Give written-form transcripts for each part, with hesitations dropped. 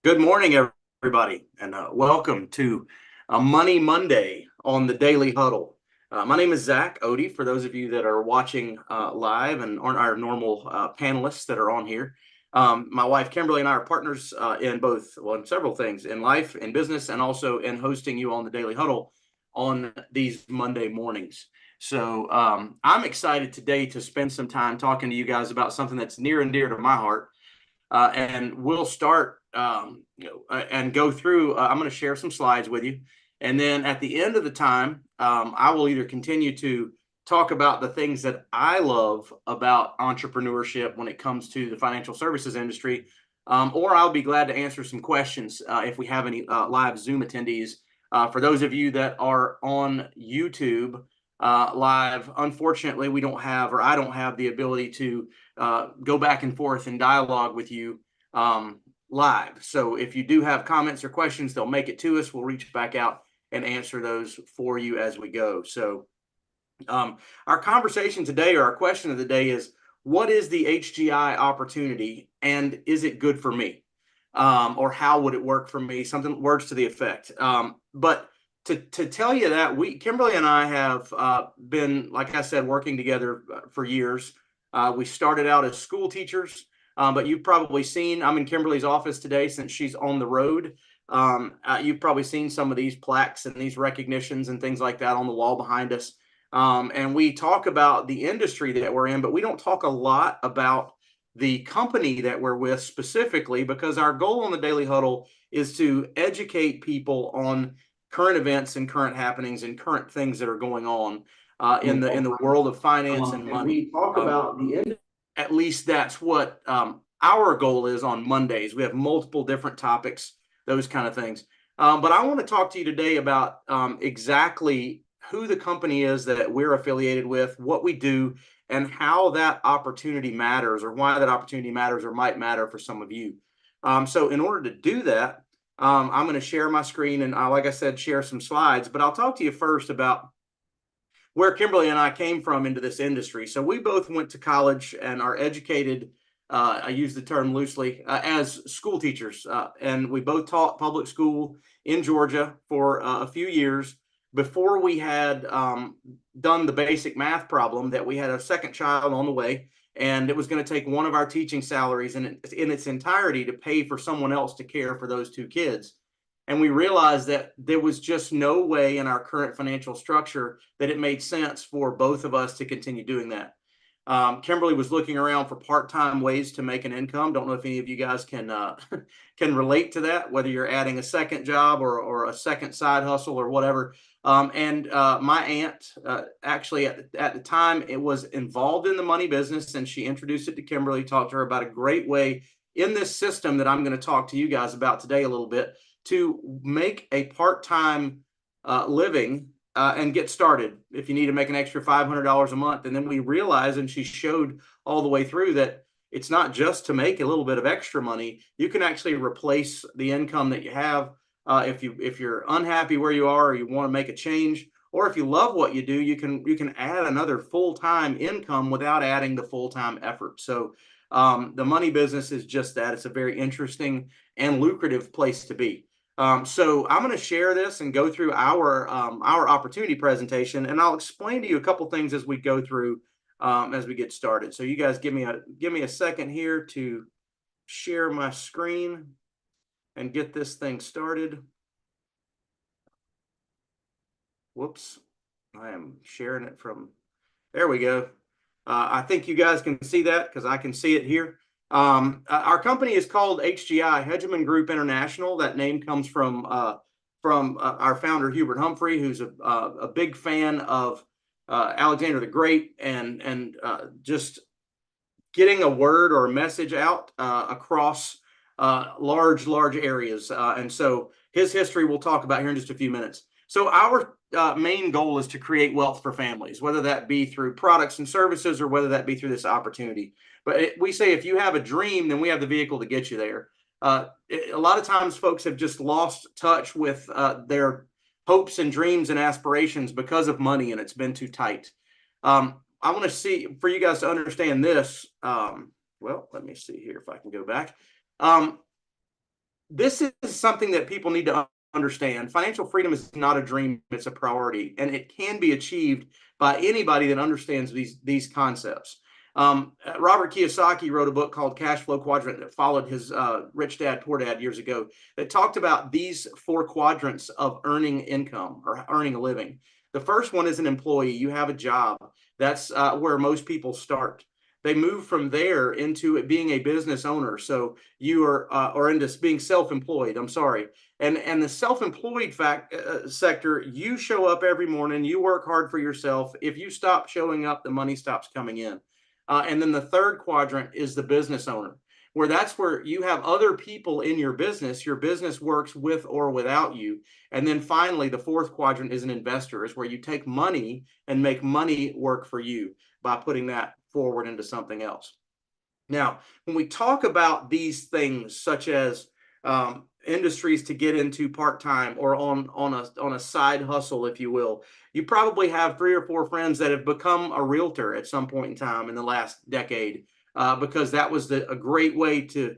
Good morning, everybody, and welcome to a Money Monday on the Daily Huddle. My name is Zack Otey, for those of you that are watching live and aren't our normal panelists that are on here. My wife, Kimberly, and I are partners in in several things, in life, in business, and also in hosting you on the Daily Huddle on these Monday mornings. So I'm excited today to spend some time talking to you guys about something that's near and dear to my heart. And we'll start and go through. I'm going to share some slides with you. And then at the end of the time, I will either continue to talk about the things that I love about entrepreneurship when it comes to the financial services industry, or I'll be glad to answer some questions if we have any live Zoom attendees. For those of you that are on YouTube live, unfortunately, we don't have, or I don't have the ability to go back and forth in dialogue with you live. So if you do have comments or questions, they'll make it to us. We'll reach back out and answer those for you as we go. So our conversation today, or our question of the day, is what is the HGI opportunity and is it good for me? Or how would it work for me? Something, words to the effect. But to tell you that, Kimberly and I have been, like I said, working together for years. We started out as school teachers, but you've probably seen, I'm in Kimberly's office today since she's on the road. You've probably seen some of these plaques and these recognitions and things like that on the wall behind us. And we talk about the industry that we're in, but we don't talk a lot about the company that we're with specifically, because our goal on the Daily Huddle is to educate people on current events and current happenings and current things that are going on in the world of finance and money. We talk about the end. At least that's what our goal is on Mondays. We have multiple different topics, those kind of things. But I want to talk to you today about exactly who the company is that we're affiliated with, what we do, and how that opportunity matters, or why that opportunity matters or might matter for some of you. So in order to do that, I'm going to share my screen and, like I said, share some slides. But I'll talk to you first about where Kimberly and I came from into this industry. So we both went to college and are educated, I use the term loosely, as school teachers. And we both taught public school in Georgia for a few years before we had done the basic math problem that we had a second child on the way. And it was going to take one of our teaching salaries in its entirety to pay for someone else to care for those two kids. And we realized that there was just no way in our current financial structure that it made sense for both of us to continue doing that. Kimberly was looking around for part-time ways to make an income. Don't know if any of you guys can can relate to that, whether you're adding a second job or a second side hustle or whatever. And my aunt, actually at the time, it was involved in the money business, and she introduced it to Kimberly, talked to her about a great way in this system that I'm going to talk to you guys about today a little bit, to make a part-time living and get started if you need to make an extra $500 a month. And then we realized, and she showed all the way through, that it's not just to make a little bit of extra money. You can actually replace the income that you have if you're unhappy where you are, or you want to make a change, or if you love what you do, you can add another full-time income without adding the full-time effort. So the money business is just that. It's a very interesting and lucrative place to be. So I'm going to share this and go through our opportunity presentation, and I'll explain to you a couple things as we go through as we get started. So you guys give me a second here to share my screen and get this thing started. Whoops, I am sharing it from, there we go. I think you guys can see that because I can see it here. Our company is called HGI, Hegemon Group International. That name comes from our founder, Hubert Humphrey, who's a big fan of Alexander the Great and just getting a word or a message out across large areas. And so his history we'll talk about here in just a few minutes. So our main goal is to create wealth for families, whether that be through products and services or whether that be through this opportunity. But we say if you have a dream, then we have the vehicle to get you there. A lot of times folks have just lost touch with their hopes and dreams and aspirations because of money, and it's been too tight. I want to see, for you guys to understand this, well, let me see here if I can go back. this is something that people need to understand. Financial freedom is not a dream, it's a priority, and it can be achieved by anybody that understands these concepts. Robert Kiyosaki wrote a book called Cash Flow Quadrant that followed his Rich Dad, Poor Dad years ago, that talked about these four quadrants of earning income or earning a living. The first one is an employee. You have a job. That's where most people start. They move from there into it being a business owner. So you are or into being self-employed. I'm sorry. And the self-employed sector, you show up every morning, you work hard for yourself. If you stop showing up, the money stops coming in. And then the third quadrant is the business owner, where that's where you have other people in your business works with or without you. And then finally, the fourth quadrant is an investor, is where you take money and make money work for you by putting that forward into something else. Now, when we talk about these things, such as industries to get into part-time or on a side hustle, if you will, you probably have 3 or 4 friends that have become a realtor at some point in time in the last decade, because that was a great way to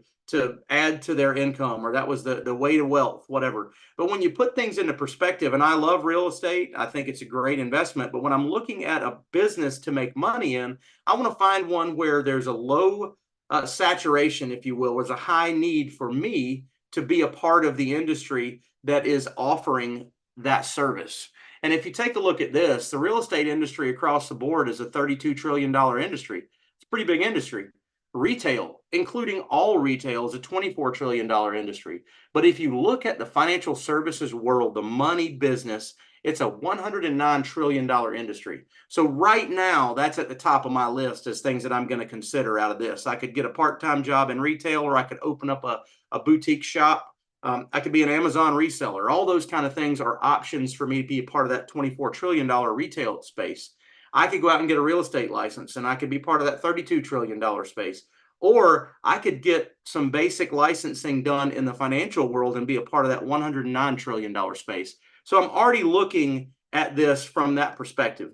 add to their income, or that was the way to wealth, whatever. But when you put things into perspective, and I love real estate, I think it's a great investment. But when I'm looking at a business to make money in, I want to find one where there's a low saturation, if you will, there's a high need for me to be a part of the industry that is offering that service. And if you take a look at this, the real estate industry across the board is a $32 trillion industry. It's a pretty big industry. Retail, including all retail, is a $24 trillion industry. But if you look at the financial services world, the money business, it's a $109 trillion industry. So right now, that's at the top of my list as things that I'm going to consider out of this. I could get a part-time job in retail, or I could open up a boutique shop. I could be an Amazon reseller. All those kind of things are options for me to be a part of that $24 trillion retail space. I could go out and get a real estate license, and I could be part of that $32 trillion space. Or I could get some basic licensing done in the financial world and be a part of that $109 trillion space. So I'm already looking at this from that perspective.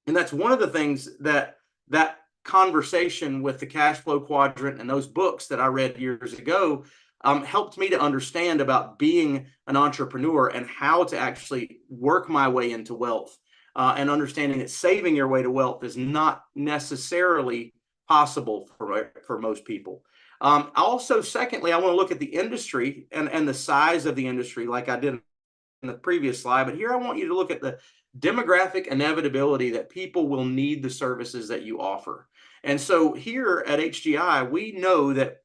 And that's one of the things that conversation with the cash flow quadrant and those books that I read years ago helped me to understand about being an entrepreneur and how to actually work my way into wealth, and understanding that saving your way to wealth is not necessarily possible for most people. Also, secondly, I want to look at the industry and the size of the industry, like I did in the previous slide. But here I want you to look at the demographic inevitability that people will need the services that you offer. And so here at HGI, we know that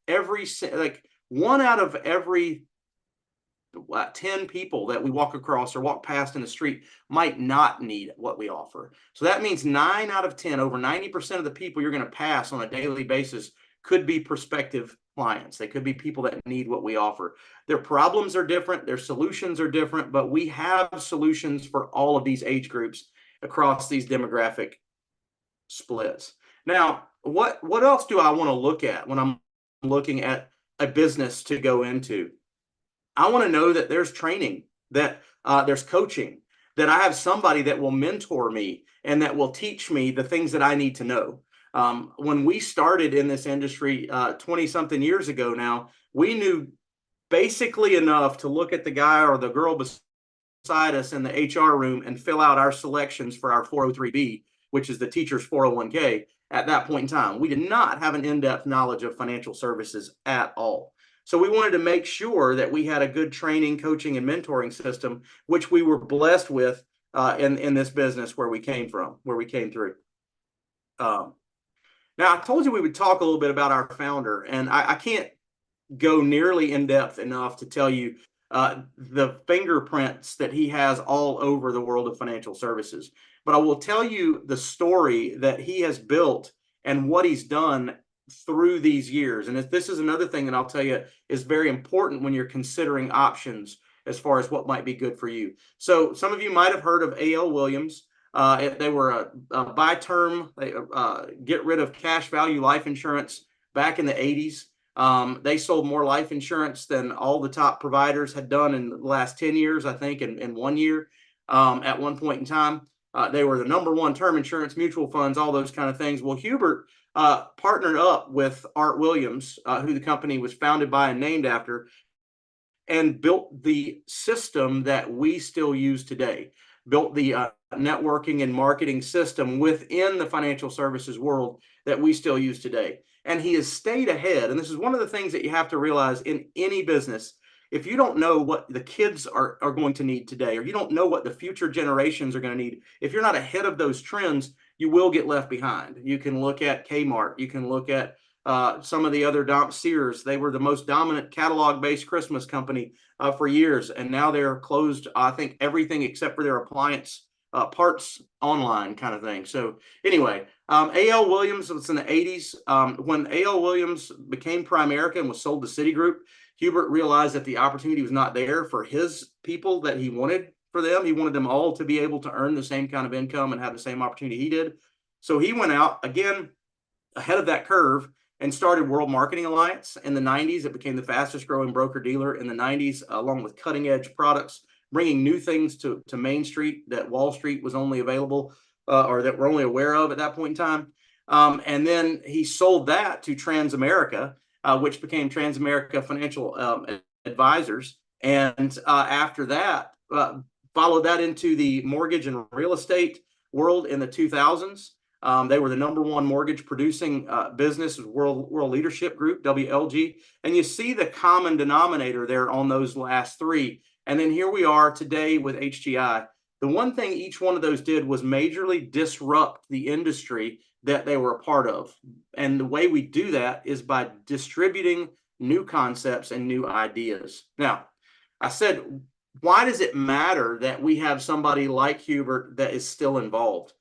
one out of every 10 people that we walk across or walk past in the street might not need what we offer. So that means 9 out of 10, over 90% of the people you're going to pass on a daily basis could be prospective clients. They could be people that need what we offer. Their problems are different, their solutions are different, but we have solutions for all of these age groups across these demographic splits. Now, what else do I want to look at when I'm looking at a business to go into? I want to know that there's training, that there's coaching, that I have somebody that will mentor me and that will teach me the things that I need to know. When we started in this industry 20 something years ago now, we knew basically enough to look at the guy or the girl beside us in the HR room and fill out our selections for our 403B, which is the teacher's 401k at that point in time. We did not have an in-depth knowledge of financial services at all. So we wanted to make sure that we had a good training, coaching, and mentoring system, which we were blessed with in this business where we came through. Now, I told you we would talk a little bit about our founder, and I can't go nearly in depth enough to tell you the fingerprints that he has all over the world of financial services. But I will tell you the story that he has built and what he's done through these years. And this is another thing that I'll tell you is very important when you're considering options as far as what might be good for you. So some of you might have heard of A.L. Williams. They were a buy term, get rid of cash value life insurance back in the 80s. They sold more life insurance than all the top providers had done in the last 10 years, I think, in 1 year at one point in time. They were the #1 term insurance, mutual funds, all those kind of things. Well, Hubert partnered up with Art Williams, who the company was founded by and named after, and built the system that we still use today, built the networking and marketing system within the financial services world that we still use today. And he has stayed ahead. And this is one of the things that you have to realize in any business. If you don't know what the kids are going to need today, or you don't know what the future generations are going to need, if you're not ahead of those trends, you will get left behind. You can look at Kmart, you can look at some of the other Sears. They were the most dominant catalog-based Christmas company for years, and now they're closed. I think everything except for their appliance parts online kind of thing. So anyway, A.L. Williams was in the 80s. When A.L. Williams became Primerica and was sold to Citigroup, Hubert realized that the opportunity was not there for his people that he wanted for them. He wanted them all to be able to earn the same kind of income and have the same opportunity he did. So he went out again ahead of that curve and started World Marketing Alliance in the 90s. It became the fastest growing broker dealer in the 90s, along with cutting edge products, bringing new things to Main Street that Wall Street was only available or that we're only aware of at that point in time. And then he sold that to Transamerica, which became Transamerica Financial Advisors. And after that, followed that into the mortgage and real estate world in the 2000s. They were the #1 mortgage producing business, World Leadership Group, WLG. And you see the common denominator there on those last three. And then here we are today with HGI. The one thing each one of those did was majorly disrupt the industry that they were a part of. And the way we do that is by distributing new concepts and new ideas. Now, I said, why does it matter that we have somebody like Hubert that is still involved?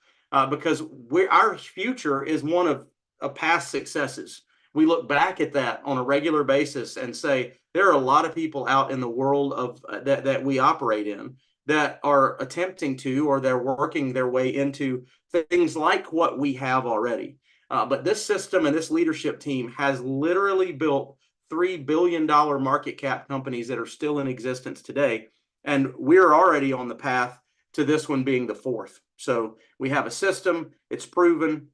Because our future is one of past successes. We look back at that on a regular basis and say, there are a lot of people out in the world of that we operate in that are attempting to, or they're working their way into things like what we have already. But this system and this leadership team has literally built $3 billion market cap companies that are still in existence today. And we're already on the path to this one being the fourth. So we have a system, it's proven,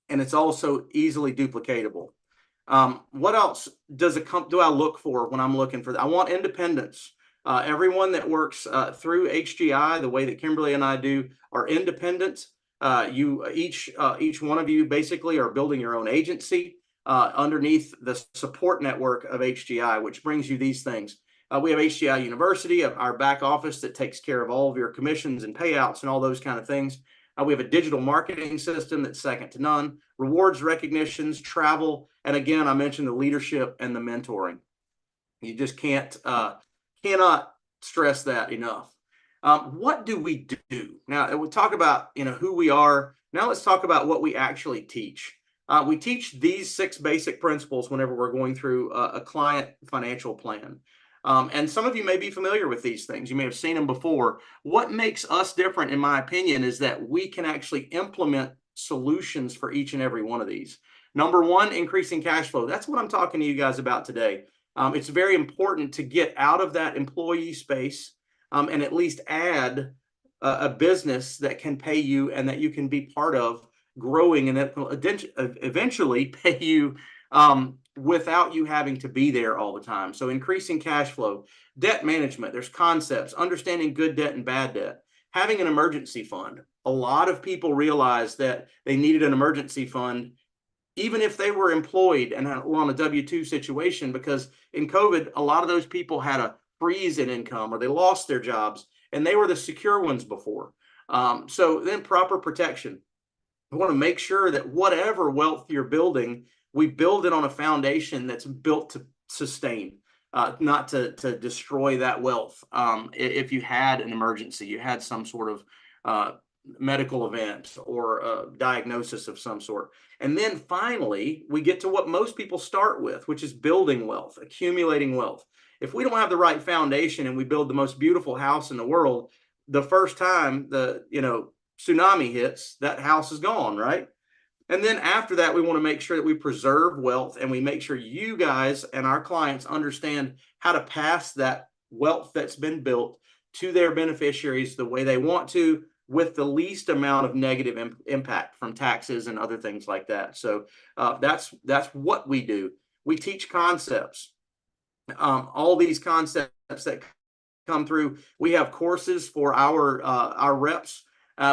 and it's also easily duplicatable. What else do I look for when I'm looking for that? I want independence. Everyone that works through HGI, the way that Kimberly and I do, are independent. Each one of you basically are building your own agency underneath the support network of HGI, which brings you these things. We have HGI University, our back office that takes care of all of your commissions and payouts and all those kind of things. We have a digital marketing system that's second to none, rewards, recognitions, travel, and again, I mentioned the leadership and the mentoring. You just cannot stress that enough. What do we do? Now, we talk about who we are. Now let's talk about what we actually teach. We teach these 6 basic principles whenever we're going through a client financial plan. And some of you may be familiar with these things. You may have seen them before. What makes us different, in my opinion, is that we can actually implement solutions for each and every one of these. #1, increasing cash flow. That's what I'm talking to you guys about today. It's very important to get out of that employee space and at least add a business that can pay you and that you can be part of growing, and that will eventually pay you without you having to be there all the time. So increasing cash flow, debt management, there's concepts, understanding good debt and bad debt, having an emergency fund. A lot of people realize that they needed an emergency fund even if they were employed and were on a W-2 situation, because in COVID, a lot of those people had a freeze in income or they lost their jobs, and they were the secure ones before. So then proper protection. I want to make sure that whatever wealth you're building, we build it on a foundation that's built to sustain, not to destroy that wealth. If you had an emergency, you had some sort of medical event or a diagnosis of some sort. And then finally, we get to what most people start with, which is building wealth, accumulating wealth. If we don't have the right foundation and we build the most beautiful house in the world, the first time the tsunami hits, that house is gone, right? And then after that, we want to make sure that we preserve wealth, and we make sure you guys and our clients understand how to pass that wealth that's been built to their beneficiaries the way they want to, with the least amount of negative impact from taxes and other things like that. So that's what we do. We teach concepts. all these concepts that come through. We have courses for our reps.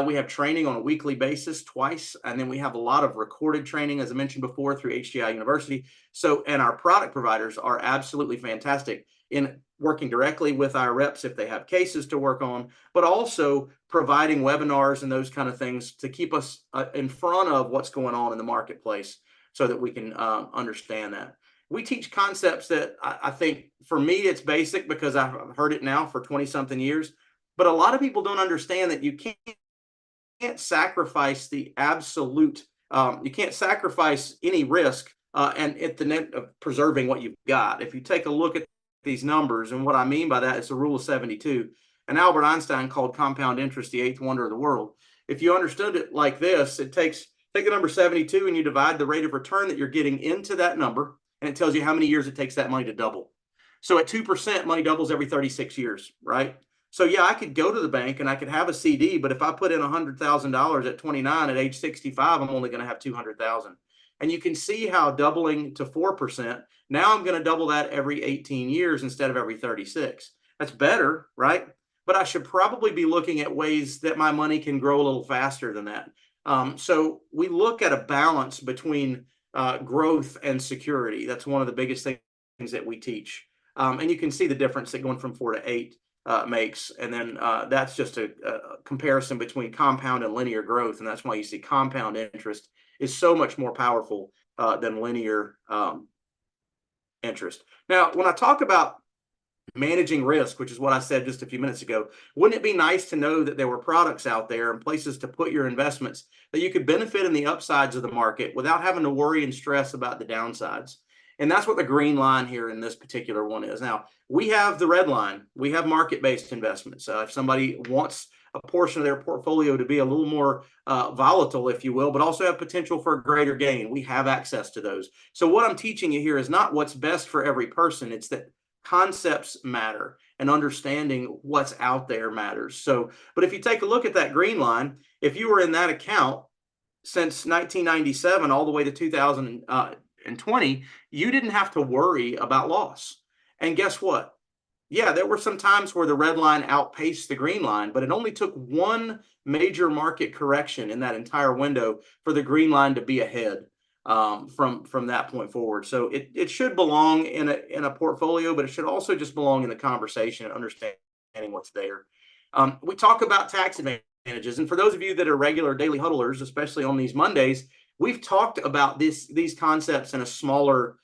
We have training on a weekly basis twice, and then we have a lot of recorded training, as I mentioned before, through HGI University. So, and our product providers are absolutely fantastic in working directly with our reps if they have cases to work on, but also providing webinars and those kind of things to keep us in front of what's going on in the marketplace so that we can understand that. We teach concepts that I think for me, it's basic because I've heard it now for 20 something years, but a lot of people don't understand that you can't sacrifice the absolute, you can't sacrifice any risk and at the net of preserving what you've got. If you take a look at these numbers, and what I mean by that is the rule of 72, and Albert Einstein called compound interest the eighth wonder of the world. If you understood it like this, it takes, take the number 72 and you divide the rate of return that you're getting into that number, and it tells you how many years it takes that money to double. So at 2%, money doubles every 36 years, right? So yeah, I could go to the bank and I could have a CD, but if I put in $100,000 at 29 at age 65, I'm only going to have 200,000. And you can see how doubling to 4%, now I'm going to double that every 18 years instead of every 36. That's better, right? But I should probably be looking at ways that my money can grow a little faster than that. So we look at a balance between growth and security. That's one of the biggest things that we teach. And you can see the difference that going from 4 to 8 makes. And then that's just a comparison between compound and linear growth. And that's why you see compound interest is so much more powerful than linear interest. Now, when I talk about managing risk, which is what I said just a few minutes ago, wouldn't it be nice to know that there were products out there and places to put your investments that you could benefit in the upsides of the market without having to worry and stress about the downsides? And that's what the green line here in this particular one is. Now, we have the red line. We have market-based investments. If somebody wants a portion of their portfolio to be a little more volatile, if you will, but also have potential for a greater gain, we have access to those. So what I'm teaching you here is not what's best for every person. It's that concepts matter and understanding what's out there matters. So, but if you take a look at that green line, if you were in that account since 1997 all the way to 2020, you didn't have to worry about loss. And guess what? Yeah, there were some times where the red line outpaced the green line, but it only took one major market correction in that entire window for the green line to be ahead from that point forward. So it should belong in a portfolio, but it should also just belong in the conversation and understanding what's there. We talk about tax advantages, and for those of you that are regular daily huddlers, especially on these Mondays, we've talked about these concepts in a smaller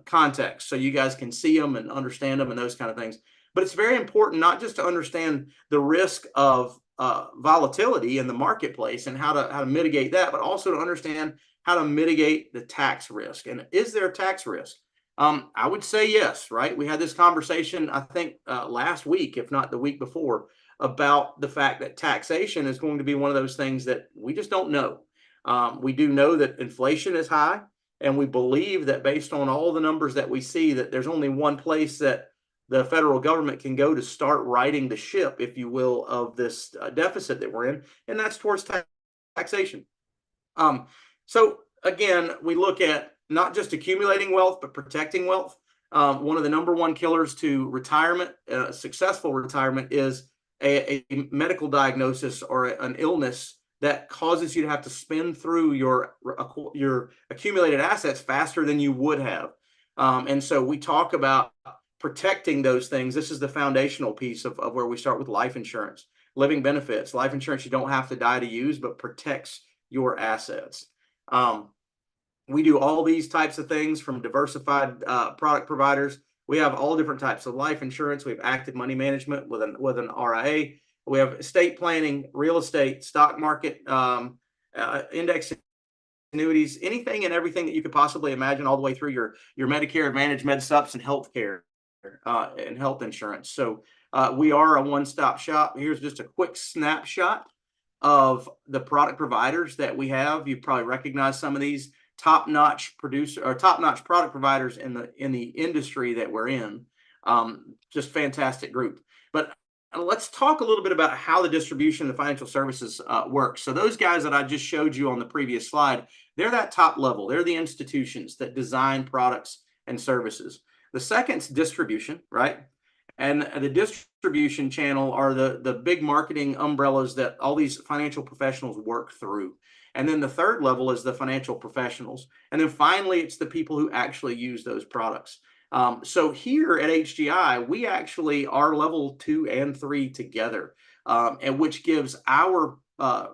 context, so you guys can see them and understand them and those kind of things. But it's very important not just to understand the risk of volatility in the marketplace and how to mitigate that, but also to understand how to mitigate the tax risk. And is there a tax risk? I would say yes, right? We had this conversation, I think, last week, if not the week before, about the fact that taxation is going to be one of those things that we just don't know. We do know that inflation is high, and we believe that based on all the numbers that we see, that there's only one place that the federal government can go to start righting the ship, if you will, of this deficit that we're in, and that's towards taxation. So again, we look at not just accumulating wealth, but protecting wealth. One of the number one killers to retirement, successful retirement, is a medical diagnosis or an illness that causes you to have to spend through your accumulated assets faster than you would have. And so we talk about protecting those things. This is the foundational piece of where we start with life insurance, living benefits. Life insurance you don't have to die to use, but protects your assets. We do all these types of things from diversified product providers. We have all different types of life insurance. We have active money management with an RIA. We have estate planning, real estate, stock market, index annuities, anything and everything that you could possibly imagine, all the way through your Medicare Advantage, MedSups, and healthcare and health insurance. So we are a one-stop shop. Here's just a quick snapshot of the product providers that we have. You probably recognize some of these top-notch product providers in the industry that we're in. Just fantastic group. But let's talk a little bit about how the distribution of the financial services works. So those guys that I just showed you on the previous slide, they're that top level. They're the institutions that design products and services. The second's distribution, right? And the distribution channel are the big marketing umbrellas that all these financial professionals work through. And then the third level is the financial professionals. And then finally, it's the people who actually use those products. So here at HGI, we actually are level 2 and 3 together, and which gives our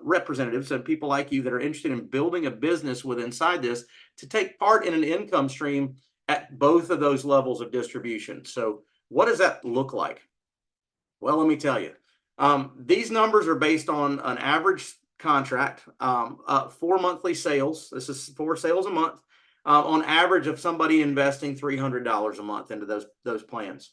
representatives and people like you that are interested in building a business with inside this to take part in an income stream at both of those levels of distribution. So what does that look like? Well, let me tell you. These numbers are based on an average contract, 4 monthly sales. This is 4 sales a month, on average of somebody investing $300 a month into those plans.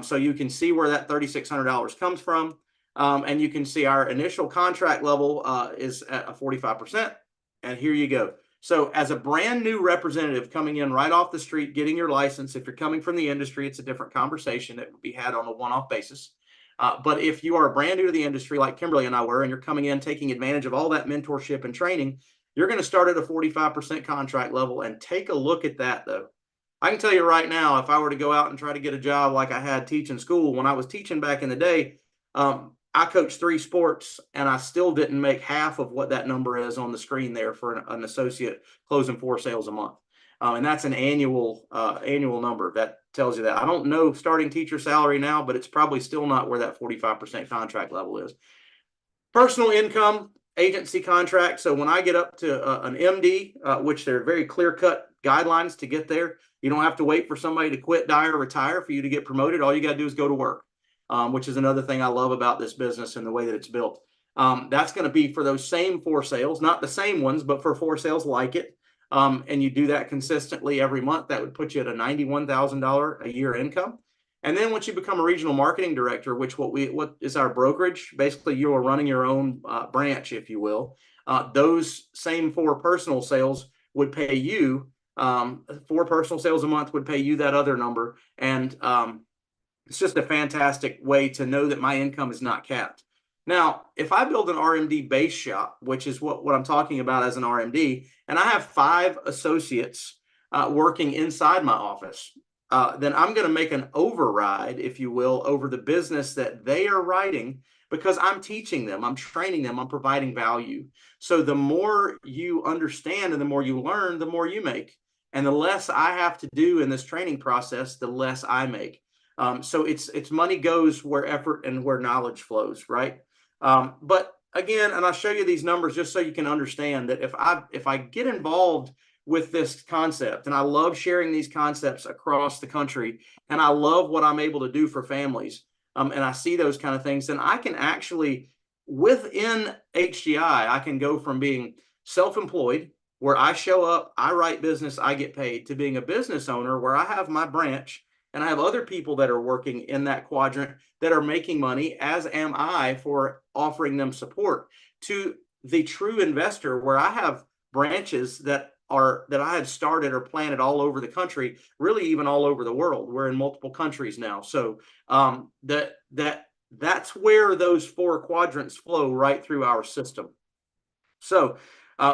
So you can see where that $3,600 comes from. And you can see our initial contract level is at a 45%. And here you go. So as a brand new representative coming in right off the street, getting your license, if you're coming from the industry, it's a different conversation that would be had on a one-off basis. But if you are brand new to the industry like Kimberly and I were, and you're coming in taking advantage of all that mentorship and training, you're going to start at a 45% contract level. And take a look at that, though. I can tell you right now, if I were to go out and try to get a job like I had teaching school, when I was teaching back in the day, I coached 3 sports and I still didn't make half of what that number is on the screen there for an associate closing 4 sales a month. And that's an annual number. That tells you that. I don't know starting teacher salary now, but it's probably still not where that 45% contract level is. Personal income, agency contract. So when I get up to an MD, which there are very clear-cut guidelines to get there, you don't have to wait for somebody to quit, die, or retire for you to get promoted. All you got to do is go to work. Which is another thing I love about this business and the way that it's built. That's going to be for those same 4 sales, not the same ones, but for 4 sales like it. And you do that consistently every month. That would put you at a $91,000 a year income. And then once you become a regional marketing director, which what is our brokerage, basically you are running your own branch, if you will. Those same 4 personal sales would pay you 4 personal sales a month would pay you that other number. And it's just a fantastic way to know that my income is not capped. Now, if I build an RMD base shop, which is what I'm talking about as an RMD, and I have 5 associates working inside my office, then I'm going to make an override, if you will, over the business that they are writing, because I'm teaching them, I'm training them, I'm providing value. So the more you understand and the more you learn, the more you make. And the less I have to do in this training process, the less I make. So it's money goes where effort and where knowledge flows, right? But again, and I'll show you these numbers just so you can understand that if I get involved with this concept, and I love sharing these concepts across the country, and I love what I'm able to do for families, and I see those kind of things, then I can actually, within HGI, I can go from being self-employed, where I show up, I write business, I get paid, to being a business owner where I have my branch and I have other people that are working in that quadrant that are making money, as am I, for offering them support, to the true investor where I have branches that I have started or planted all over the country, really even all over the world. We're in multiple countries now. So that's where those 4 quadrants flow right through our system. So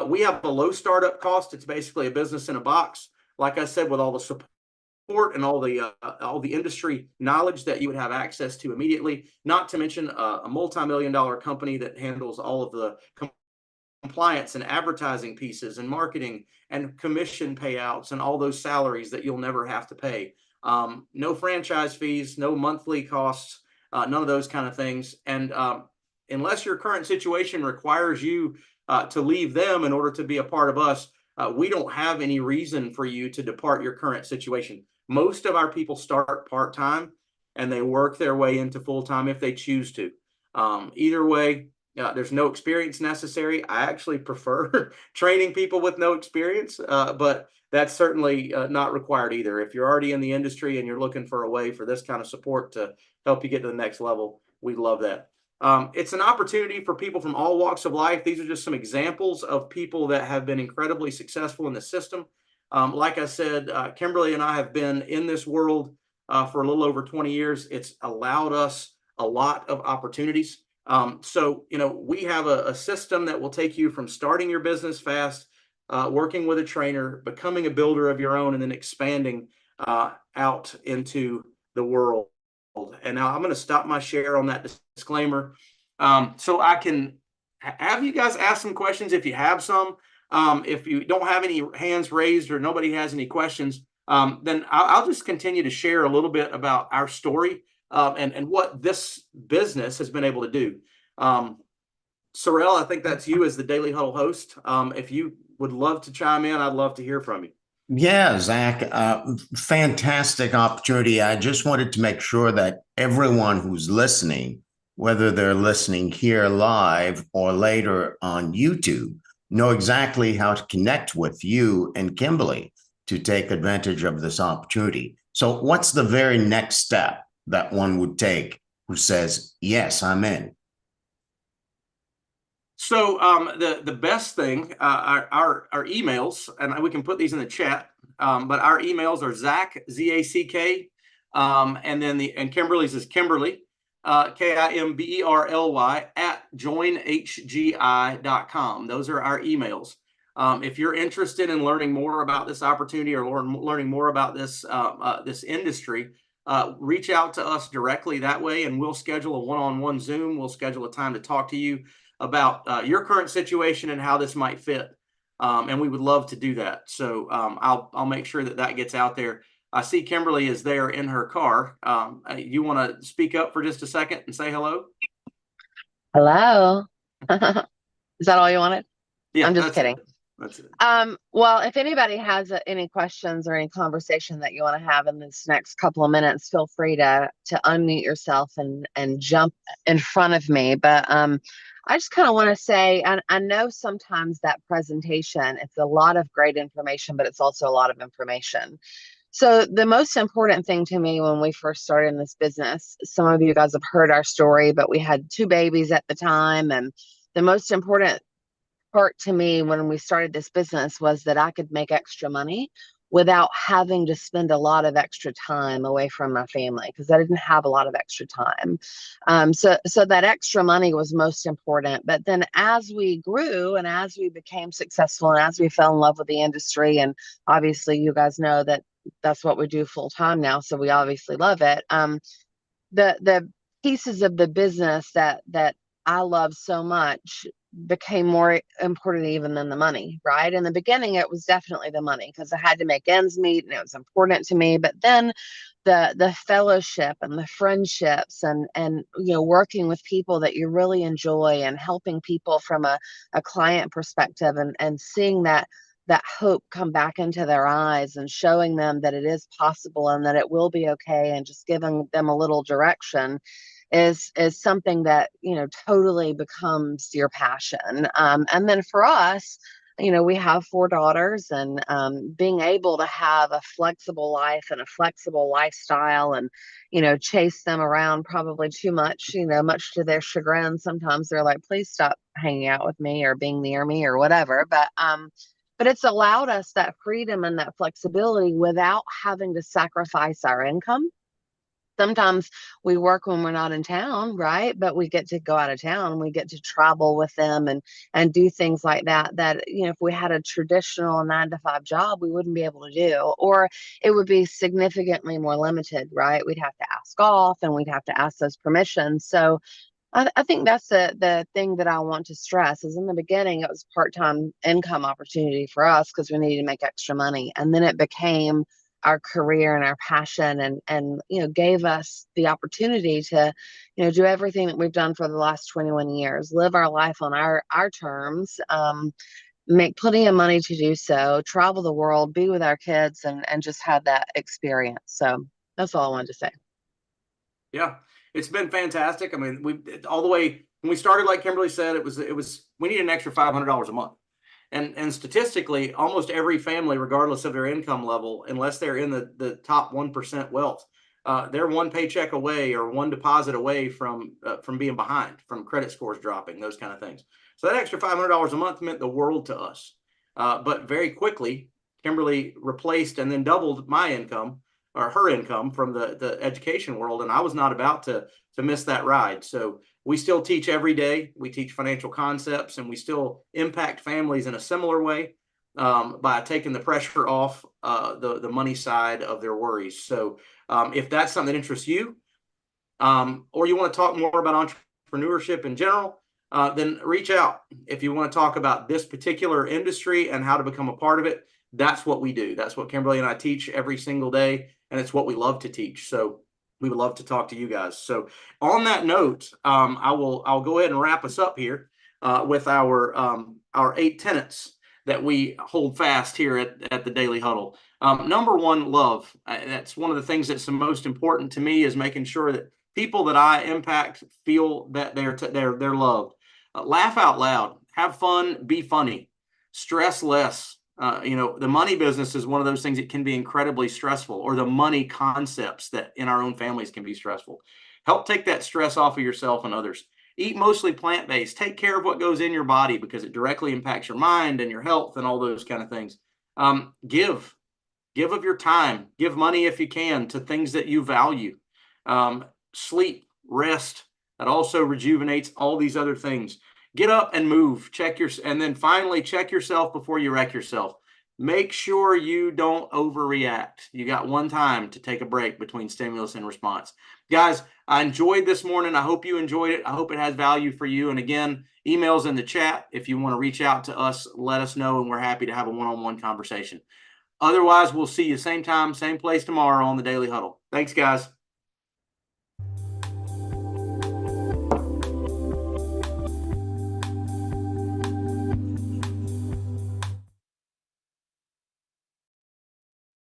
we have a low startup cost. It's basically a business in a box. Like I said, with all the support and all the industry knowledge that you would have access to immediately, not to mention a multi-million-dollar company that handles all of the compliance and advertising pieces and marketing and commission payouts and all those salaries that you'll never have to pay. No franchise fees, no monthly costs, none of those kind of things. And unless your current situation requires you to leave them in order to be a part of us, we don't have any reason for you to depart your current situation. Most of our people start part-time and they work their way into full-time if they choose to. Either way, there's no experience necessary. I actually prefer training people with no experience, but that's certainly not required either. If you're already in the industry and you're looking for a way for this kind of support to help you get to the next level, we love that. It's an opportunity for people from all walks of life. These are just some examples of people that have been incredibly successful in the system. Like I said, Kimberly and I have been in this world for a little over 20 years. It's allowed us a lot of opportunities. So, we have a system that will take you from starting your business fast, working with a trainer, becoming a builder of your own, and then expanding out into the world. And now I'm going to stop my share on that disclaimer, so I can have you guys ask some questions if you have some. If you don't have any hands raised or nobody has any questions, then I'll just continue to share a little bit about our story, and what this business has been able to do. Sorrel, I think that's you as the Daily Huddle host. If you would love to chime in, I'd love to hear from you. Yeah, Zach, fantastic opportunity. I just wanted to make sure that everyone who's listening, whether they're listening here live or later on YouTube, know exactly how to connect with you and Kimberly to take advantage of this opportunity. So, what's the very next step that one would take who says, yes, I'm in? So the best thing, our emails, and we can put these in the chat. But our emails are Zack, Z-A-C-K, and then and Kimberly's is Kimberly, Kimberly at joinhgi.com. Those are our emails. If you're interested in learning more about this opportunity or learning more about this industry, reach out to us directly that way, and we'll schedule a one-on-one Zoom. We'll schedule a time to talk to you about your current situation and how this might fit. And we would love to do that. So I'll make sure that gets out there. I see Kimberly is there in her car. You want to speak up for just a second and say hello? Hello. Is that all you wanted? Yeah, I'm just kidding. That's it. Well, if anybody has any questions or any conversation that you want to have in this next couple of minutes, feel free to unmute yourself and jump in front of me. But I just kind of want to say, and I know sometimes that presentation, it's a lot of great information, but it's also a lot of information. So the most important thing to me when we first started in this business, some of you guys have heard our story, but we had 2 babies at the time. And the most important part to me when we started this business was that I could make extra money without having to spend a lot of extra time away from my family, because I didn't have a lot of extra time. So that extra money was most important. But then as we grew and as we became successful and as we fell in love with the industry, and obviously you guys know that that's what we do full time now, so we obviously love it. The pieces of the business that I love so much became more important even than the money, right? In the beginning, it was definitely the money because I had to make ends meet and it was important to me. But then the fellowship and the friendships and working with people that you really enjoy and helping people from a client perspective and seeing that hope come back into their eyes and showing them that it is possible and that it will be okay, and just giving them a little direction is something that totally becomes your passion. And then for us, we have 4 daughters, and being able to have a flexible life and a flexible lifestyle and chase them around probably too much, much to their chagrin. Sometimes they're like, please stop hanging out with me or being near me or whatever. But it's allowed us that freedom and that flexibility without having to sacrifice our income. Sometimes we work when we're not in town, right? But we get to go out of town. We get to travel with them and do things like that, if we had a traditional 9-to-5 job, we wouldn't be able to do, or it would be significantly more limited, right? We'd have to ask off and we'd have to ask those permissions. So I think that's the thing that I want to stress is in the beginning, it was part-time income opportunity for us because we needed to make extra money. And then it became our career and our passion and gave us the opportunity to, do everything that we've done for the last 21 years, live our life on our terms, make plenty of money to do so, travel the world, be with our kids and just have that experience. So that's all I wanted to say. Yeah, it's been fantastic. I mean, all the way when we started, like Kimberly said, it was we need an extra $500 a month. And statistically, almost every family, regardless of their income level, unless they're in the top 1% wealth, they're one paycheck away or one deposit away from being behind, from credit scores dropping, those kind of things. So that extra $500 a month meant the world to us. But very quickly, Kimberly replaced and then doubled my income or her income from the education world, and I was not about to miss that ride. So we still teach every day. We teach financial concepts, and we still impact families in a similar way. by taking the pressure off the money side of their worries. So if that's something that interests you, or you want to talk more about entrepreneurship in general, then reach out. If you want to talk about this particular industry and how to become a part of it, that's what we do. That's what Kimberly and I teach every single day, and it's what we love to teach. So we would love to talk to you guys. So on that note, I'll go ahead and wrap us up here with our 8 tenets that we hold fast here at the Daily Huddle. Number one, love. That's one of the things that's the most important to me, is making sure that people that I impact feel that they're loved. Laugh out loud, have fun, be funny, stress less. The money business is one of those things that can be incredibly stressful, or the money concepts that in our own families can be stressful. Help take that stress off of yourself and others. Eat mostly plant-based. Take care of what goes in your body, because it directly impacts your mind and your health and all those kind of things. Give of your time. Give money if you can to things that you value. Sleep, rest. That also rejuvenates all these other things. Get up and move. And then finally, check yourself before you wreck yourself. Make sure you don't overreact. You got one time to take a break between stimulus and response. Guys, I enjoyed this morning. I hope you enjoyed it. I hope it has value for you. And again, emails in the chat. If you want to reach out to us, let us know, and we're happy to have a one-on-one conversation. Otherwise, we'll see you same time, same place tomorrow on the Daily Huddle. Thanks, guys.